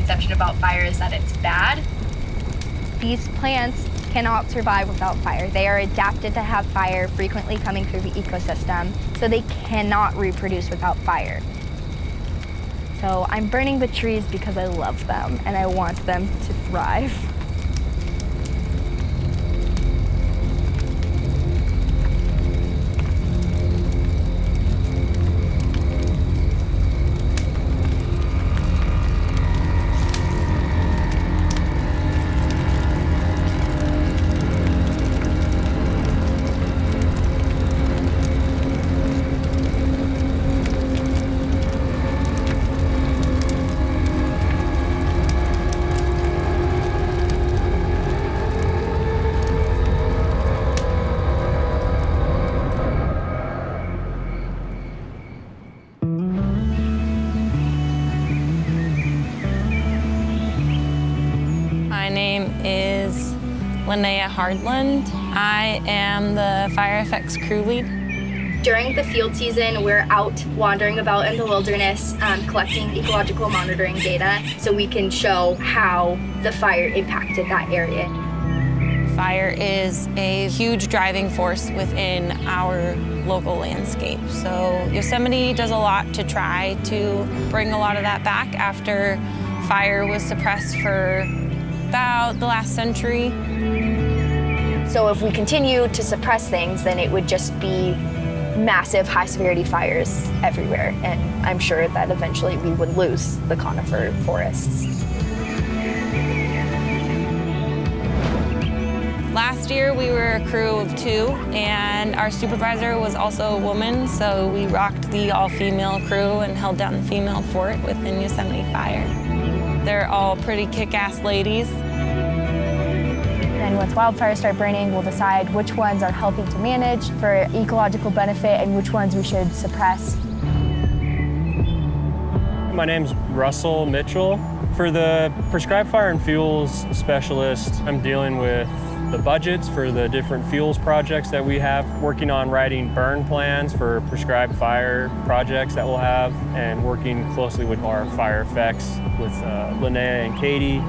misconception about fire is that it's bad. These plants cannot survive without fire. They are adapted to have fire frequently coming through the ecosystem, so they cannot reproduce without fire. So I'm burning the trees because I love them and I want them to thrive. Hardland. I am the fire effects crew lead. During the field season, we're out wandering about in the wilderness, collecting ecological monitoring data so we can show how the fire impacted that area. Fire is a huge driving force within our local landscape. So Yosemite does a lot to try to bring a lot of that back after fire was suppressed for about the last century. So if we continue to suppress things, then it would just be massive high-severity fires everywhere, and I'm sure that eventually we would lose the conifer forests. Last year we were a crew of 2, and our supervisor was also a woman, so we rocked the all-female crew and held down the female fort within Yosemite Fire. They're all pretty kick-ass ladies. And once wildfires start burning, we'll decide which ones are healthy to manage for ecological benefit and which ones we should suppress. My name's Russell Mitchell. For the prescribed fire and fuels specialist, I'm dealing with the budgets for the different fuels projects that we have, working on writing burn plans for prescribed fire projects that we'll have, and working closely with our fire effects with Linnea and Katie.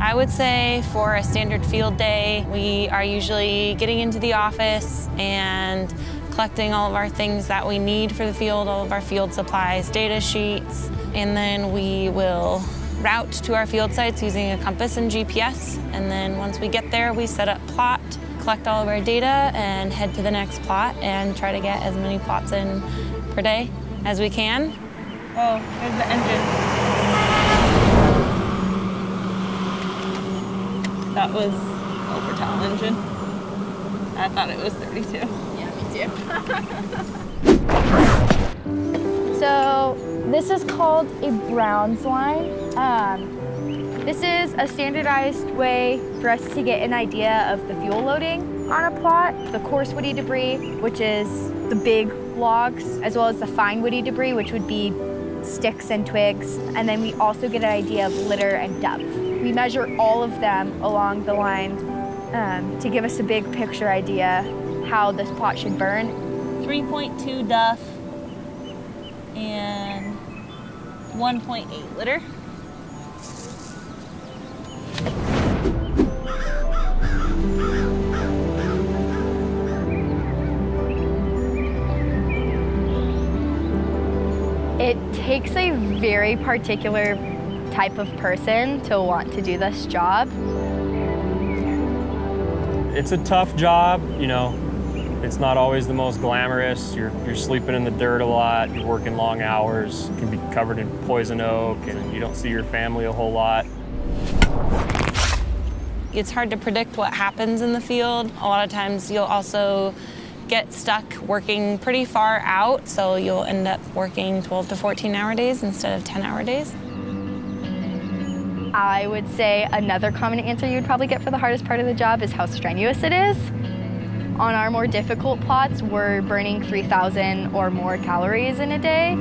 I would say for a standard field day, we are usually getting into the office and collecting all of our things that we need for the field, all of our field supplies, data sheets, and then we will route to our field sites using a compass and GPS. And then once we get there, we set up plot, collect all of our data, and head to the next plot and try to get as many plots in per day as we can. Oh, there's the engine. That was Overtown engine. I thought it was 32. Yeah, me too. So this is called a Brown's line. This is a standardized way for us to get an idea of the fuel loading on a plot, the coarse woody debris, which is the big logs, as well as the fine woody debris, which would be sticks and twigs. And then we also get an idea of litter and depth. We measure all of them along the line to give us a big picture idea how this plot should burn. 3.2 duff and 1.8 liter. It takes a very particular type of person to want to do this job. It's a tough job, you know. It's not always the most glamorous. You're sleeping in the dirt a lot, you're working long hours, you can be covered in poison oak, and you don't see your family a whole lot. It's hard to predict what happens in the field. A lot of times you'll also get stuck working pretty far out, so you'll end up working 12 to 14-hour days instead of 10-hour days. I would say another common answer you'd probably get for the hardest part of the job is how strenuous it is. On our more difficult plots, we're burning 3,000 or more calories in a day.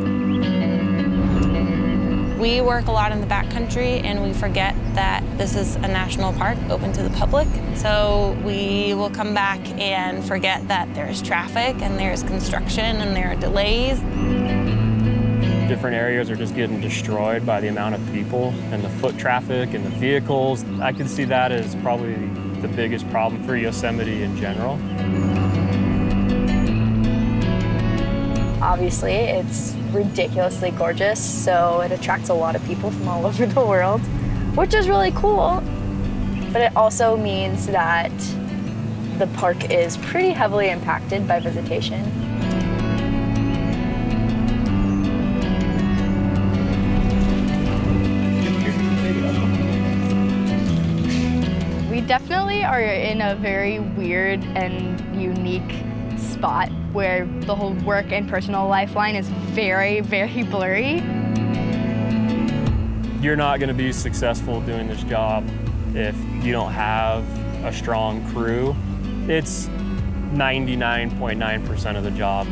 We work a lot in the backcountry, and we forget that this is a national park open to the public. So we will come back and forget that there's traffic and there's construction and there are delays. Different areas are just getting destroyed by the amount of people and the foot traffic and the vehicles. I can see that as probably the biggest problem for Yosemite in general. Obviously, it's ridiculously gorgeous, so it attracts a lot of people from all over the world, which is really cool. But it also means that the park is pretty heavily impacted by visitation. We definitely are in a very weird and unique spot where the whole work and personal life line is very, very blurry. You're not going to be successful doing this job if you don't have a strong crew. It's 99.9% of the job.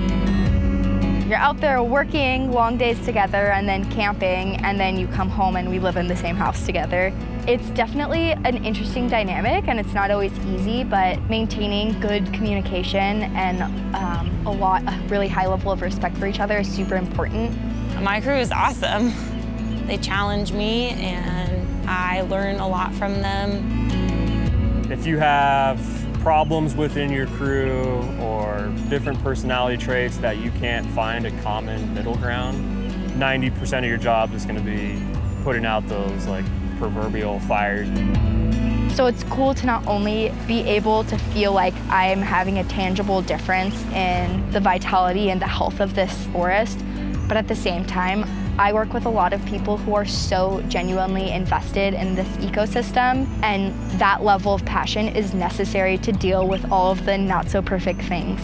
You're out there working long days together and then camping, and then you come home and we live in the same house together. It's definitely an interesting dynamic, and it's not always easy, but maintaining good communication and a really high level of respect for each other is super important. My crew is awesome. They challenge me and I learn a lot from them. If you have problems within your crew or different personality traits that you can't find a common middle ground, 90% of your job is going to be putting out those like proverbial fires. So it's cool to not only be able to feel like I'm having a tangible difference in the vitality and the health of this forest, but at the same time, I work with a lot of people who are so genuinely invested in this ecosystem, and that level of passion is necessary to deal with all of the not so perfect things.